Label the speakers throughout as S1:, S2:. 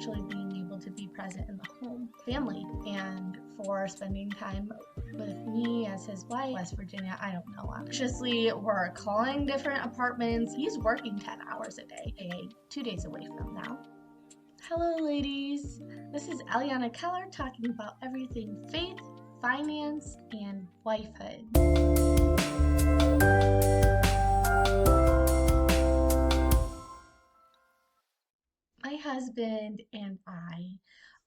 S1: actually being able to be present in the home, family, and for spending time with me as his wife. West Virginia, I don't know. Anxiously, we're calling different apartments. He's working 10 hours a day, 2 days away from now. Hello, ladies. This is Eliana Keller talking about everything faith, finance, and wifehood. My husband and I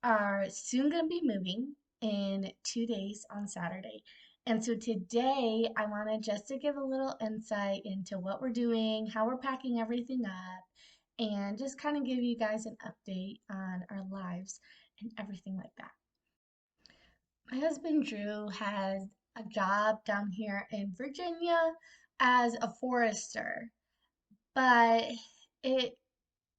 S1: are soon going to be moving in 2 days on Saturday. And so today I wanted just to give a little insight into what we're doing, how we're packing everything up, and just kind of give you guys an update on our lives and everything like that. My husband Drew has a job down here in Virginia as a forester, but it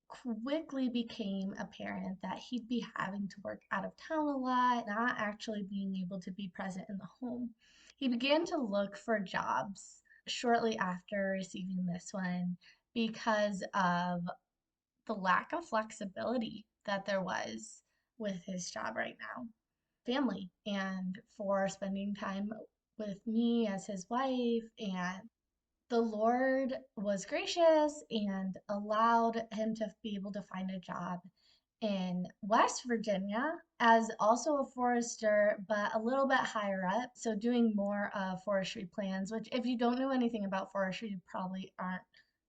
S1: quickly became apparent that he'd be having to work out of town a lot, not actually being able to be present in the home. He began to look for jobs shortly after receiving this one because of the lack of flexibility that there was with his job right now. Family and for spending time with me as his wife, and the Lord was gracious and allowed him to be able to find a job in West Virginia as also a forester, but a little bit higher up. So doing more forestry plans, which if you don't know anything about forestry, you probably aren't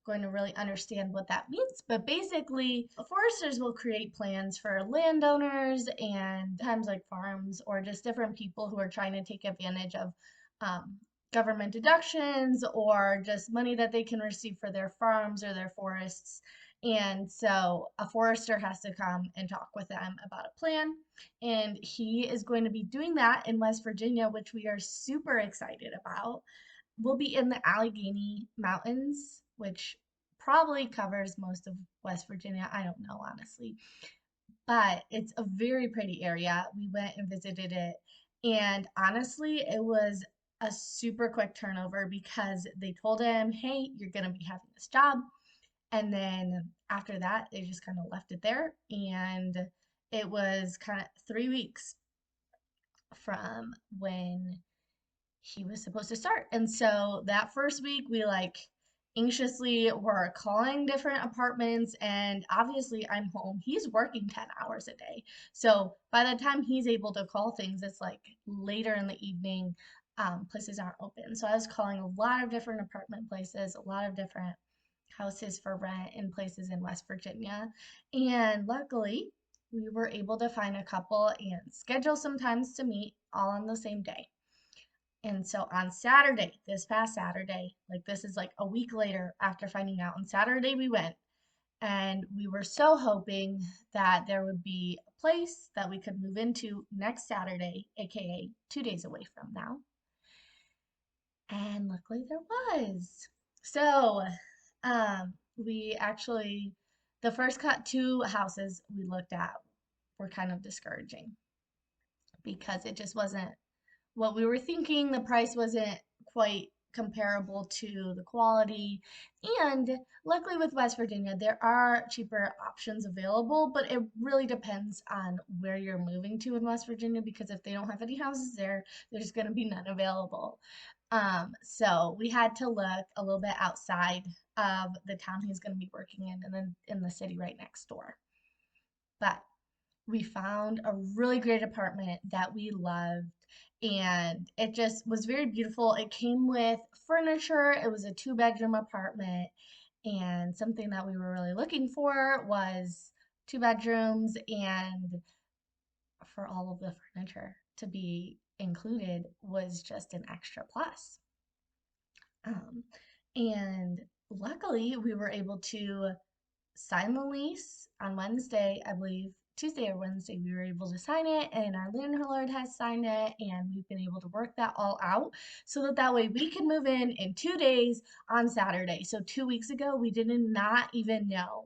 S1: going to really understand what that means. But basically, foresters will create plans for landowners and times like farms or just different people who are trying to take advantage of um, government deductions or just money that they can receive for their farms or their forests. And so a forester has to come and talk with them about a plan. And he is going to be doing that in West Virginia, which we are super excited about. We'll be in the Allegheny Mountains, which probably covers most of West Virginia. I don't know, honestly. But it's a very pretty area. We went and visited it. And honestly, it was a super quick turnover because they told him, hey, you're going to be having this job. And then after that, they just kind of left it there. And it was kind of 3 weeks from when he was supposed to start. And so that first week, we anxiously were calling different apartments. And obviously, I'm home. He's working 10 hours a day. So by the time he's able to call things, it's like later in the evening. Places aren't open. So I was calling a lot of different apartment places, a lot of different houses for rent in places in West Virginia. And luckily, we were able to find a couple and schedule some times to meet all on the same day. And so on Saturday, this past Saturday, this is like a week later after finding out, on Saturday we went and we were so hoping that there would be a place that we could move into next Saturday, aka 2 days away from now. And luckily there was. So we actually, the first two houses we looked at were kind of discouraging because it just wasn't what we were thinking. The price wasn't quite comparable to the quality. And luckily with West Virginia, there are cheaper options available, but it really depends on where you're moving to in West Virginia because if they don't have any houses there, there's going to be none available. So we had to look a little bit outside of the town he's going to be working in and then in the city right next door. But we found a really great apartment that we loved and it just was very beautiful. It came with furniture. It was a 2-bedroom apartment and something that we were really looking for was 2 bedrooms and for all of the furniture to be included was just an extra plus. And luckily, we were able to sign the lease on Wednesday, I believe. Tuesday or Wednesday, we were able to sign it, and our landlord has signed it, and we've been able to work that all out so that way we can move in 2 days on Saturday. So 2 weeks ago, we did not even know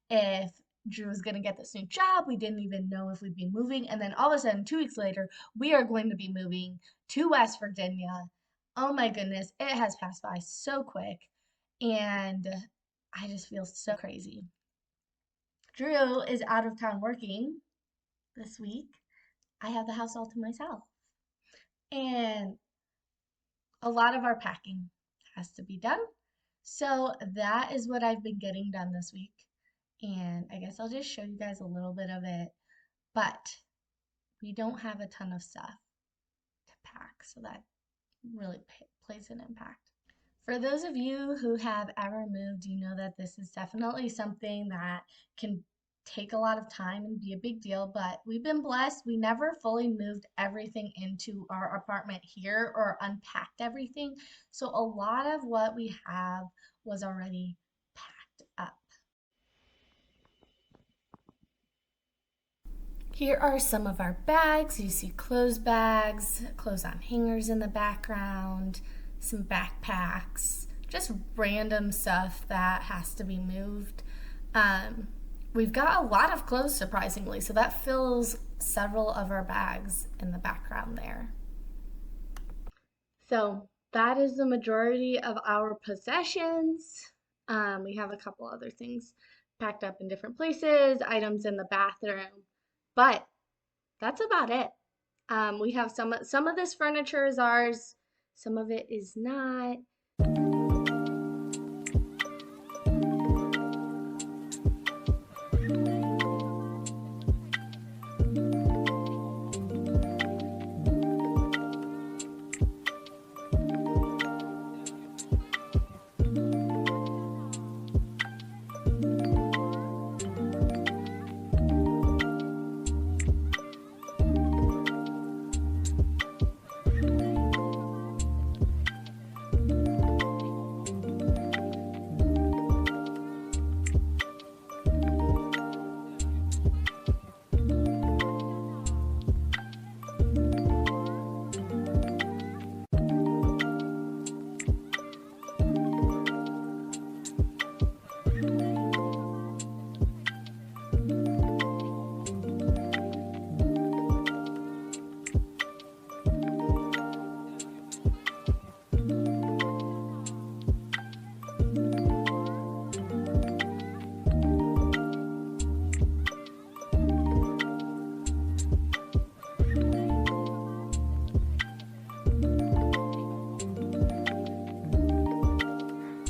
S1: if Drew was going to get this new job. We didn't even know if we'd be moving. And then all of a sudden, 2 weeks later, we are going to be moving to West Virginia. Oh my goodness, it has passed by so quick. And I just feel so crazy. Drew is out of town working this week. I have the house all to myself. And a lot of our packing has to be done. So that is what I've been getting done this week. And I guess I'll just show you guys a little bit of it. But we don't have a ton of stuff to pack, so that really plays an impact. For those of you who have ever moved, you know that this is definitely something that can take a lot of time and be a big deal, but we've been blessed. We never fully moved everything into our apartment here or unpacked everything. So a lot of what we have was already packed up. Here are some of our bags. You see clothes bags, clothes on hangers in the background, some backpacks, just random stuff that has to be moved. We've got a lot of clothes, surprisingly, so that fills several of our bags in the background there. So that is the majority of our possessions. We have a couple other things packed up in different places, items in the bathroom, but that's about it. We have some of this furniture is ours, some of it is not.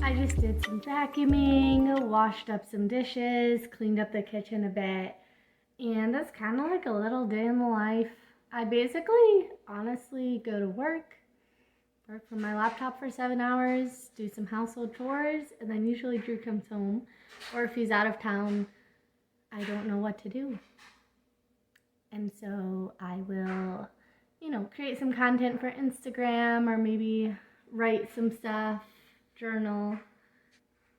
S1: I just did some vacuuming, washed up some dishes, cleaned up the kitchen a bit, and that's kind of like a little day in the life. I basically, honestly, go to work from my laptop for 7 hours, do some household chores, and then usually Drew comes home, or if he's out of town, I don't know what to do. And so I will, create some content for Instagram or maybe write some stuff, journal.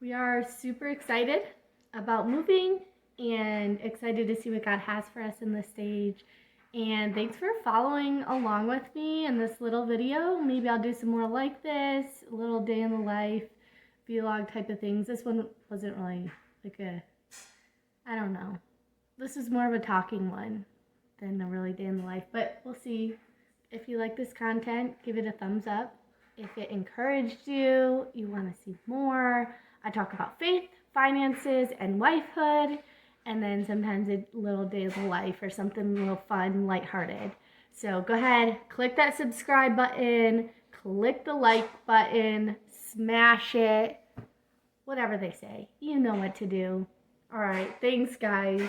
S1: We are super excited about moving and excited to see what God has for us in this stage. And thanks for following along with me in this little video. Maybe I'll do some more like this, a little day in the life, vlog type of things. This one wasn't really like I don't know. This is more of a talking one than a really day in the life, but we'll see. If you like this content, give it a thumbs up. If it encouraged you, you want to see more, I talk about faith, finances, and wifehood, and then sometimes a little day of the life or something a little fun, lighthearted. So go ahead, click that subscribe button, click the like button, smash it, whatever they say. You know what to do. All right, thanks guys.